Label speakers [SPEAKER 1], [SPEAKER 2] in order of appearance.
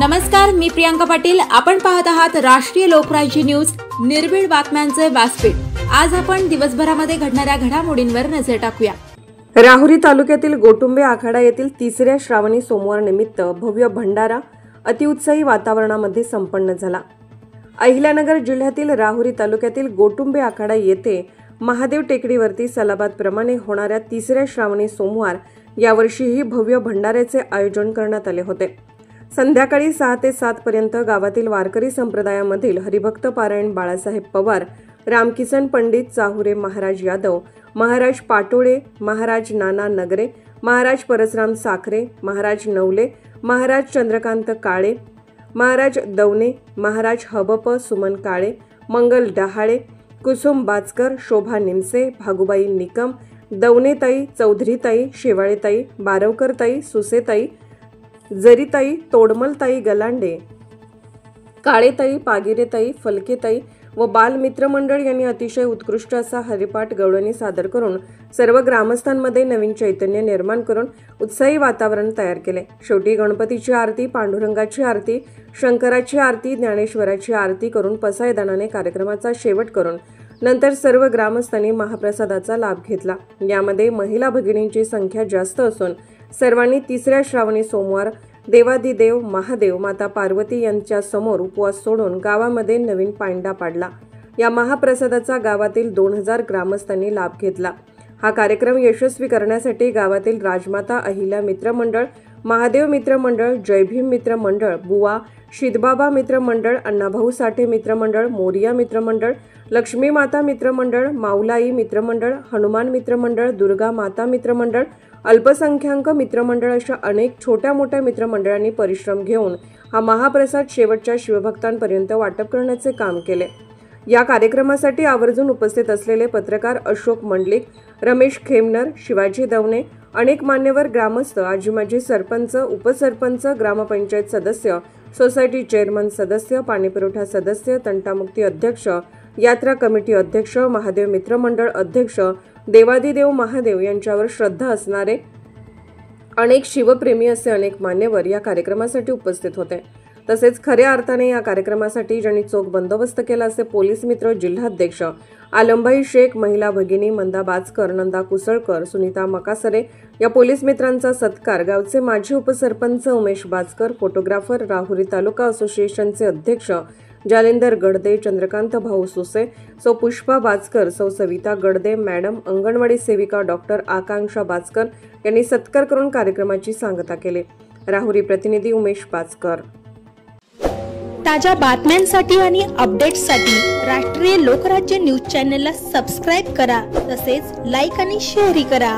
[SPEAKER 1] नमस्कार, मी प्रियांका पाटील. आपण पाहत आहात राष्ट्रीय लोकराज्य न्यूज, निर्भीड बातम्यांचे व्यासपीठ. आज आपण दिवसभरामध्ये घडणाऱ्या घडामोडींवर नजर टाकूया.
[SPEAKER 2] राहुरी तालुक्यातील गोटुंबे आखाडा येथील तिसऱ्या श्रावणी सोमवार निमित्त भव्य भंडारा अतिउत्साही वातावरणामध्ये संपन्न झाला. अहिल्यानगर जिल्ह्यातील राहुरी तालुक्यातील गोटुंबे आखाडा येथे महादेव टेकडीवरती सलाबादप्रमाणे होणाऱ्या तिसऱ्या श्रावणी सोमवार यावर्षीही भव्य भंडाऱ्याचे आयोजन करण्यात आले होते. संध्याकाळी 6 ते 7 पर्यंत गावातील वारकरी संप्रदायामधील हरिभक्त पारायण बाळासाहेब पवार, रामकिसन पंडित, चाहुरे महाराज यादव, महाराज पाटोळे, महाराज नाना नगरे, महाराज परसराम साखरे, महाराज नवले, महाराज चंद्रकांत काळे, महाराज दवणे, महाराज हबप सुमन काळे, मंगल डहाळे, कुसुम बाचकर, शोभा निमसे, भागुबाई निकम, दवणेताई, चौधरीताई, शेवाळेताई, बारवकरताई, सुसेताई, जरीताई, तोडमलताई गलांडे, काळेताई, पागिरेताई, फलकेताई व बालमित्र मंडळ यांनी अतिशय उत्कृष्ट असा हरिपाठ गवळणी सादर करून सर्व ग्रामस्थांमध्ये नवीन चैतन्य निर्माण करून उत्साही वातावरण तयार केले. शेवटी गणपतीची आरती, पांडुरंगाची आरती, शंकराची आरती, ज्ञानेश्वराची आरती करून पसायदानाने कार्यक्रमाचा शेवट करून नंतर सर्व ग्रामस्थांनी महाप्रसादाचा लाभ घेतला. यामध्ये महिला भगिनींची संख्या जास्त असून सर्वांनी तिसऱ्या श्रावणी सोमवार देवादिदेव महादेव माता पार्वती यांच्या समोर उपवास सोडून गावामध्ये नवीन पायंडा पाडला. या महाप्रसादाचा गावातील 2000 ग्रामस्थांनी लाभ घेतला. हा कार्यक्रम यशस्वी करण्यासाठी गावातील राजमाता अहिल्या मित्र मंडळ, महादेव मित्र मंडळ, जयभीम मित्र मंडळ, बुवा शिदबाबा मित्र मंडळ, अण्णाभाऊ साठे मित्र मंडळ, मोरिया मित्र मंडळ, लक्ष्मी माता मित्र मंडळ, माऊलाई मित्र मंडळ, हनुमान मित्र मंडळ, दुर्गा माता मित्र मंडळ, अल्पसंख्याक मित्रमंडळ अशा अनेक छोट्या मोठ्या मित्रमंडळांनी परिश्रम घेऊन हा महाप्रसाद शेवटच्या शिवभक्तांपर्यंत वाटप करण्याचे काम केले. या कार्यक्रमासाठी आवर्जून उपस्थित असलेले पत्रकार अशोक मंडलिक, रमेश खेमनर, शिवाजी दवणे, अनेक मान्यवर ग्रामस्थ, आजीमाजी सरपंच, उपसरपंच, ग्रामपंचायत सदस्य, सोसायटी चेअरमन सदस्य, पाणीपुरवठा सदस्य, तंटामुक्ती अध्यक्ष, यात्रा कमिटी अध्यक्ष, महादेव मित्र मंडळ अध्यक्ष, देवादिदेव महादेव यांच्यावर श्रद्धा असणारे अनेक शिवप्रेमी असे अनेक मान्यवर या कार्यक्रमासाठी उपस्थित होते. तसेच खऱ्या अर्थाने या कार्यक्रमासाठी ज्यांनी चोख बंदोबस्त केला असे पोलीस मित्र जिल्हाध्यक्ष आलमभाई शेख, महिला भगिनी मंदा बाचकर, नंदा कुसळकर, सुनीता मकासरे या पोलीस मित्रांचा सत्कार गावचे माजी उपसरपंच उमेश बाचकर, फोटोग्राफर, राहुरी तालुका असोसिएशनचे अध्यक्ष जालिंदर गडदे, चंद्रकांत भाऊ सुसे, सौ पुष्पा बाचकर, सौ सविता गडदे मॅडम, अंगणवाडी सेविका डॉक्टर आकांक्षा बाचकर यांनी सत्कार करून कार्यक्रमाची सांगता केली. राहुरी प्रतिनिधी उमेश बाचकर.
[SPEAKER 3] ताज्या बातम्यांसाठी आणि अपडेट्ससाठी राष्ट्रीय लोकराज्य न्यूज चॅनलला सबस्क्राईब करा. तसेच लाईक आणि शेअरही करा.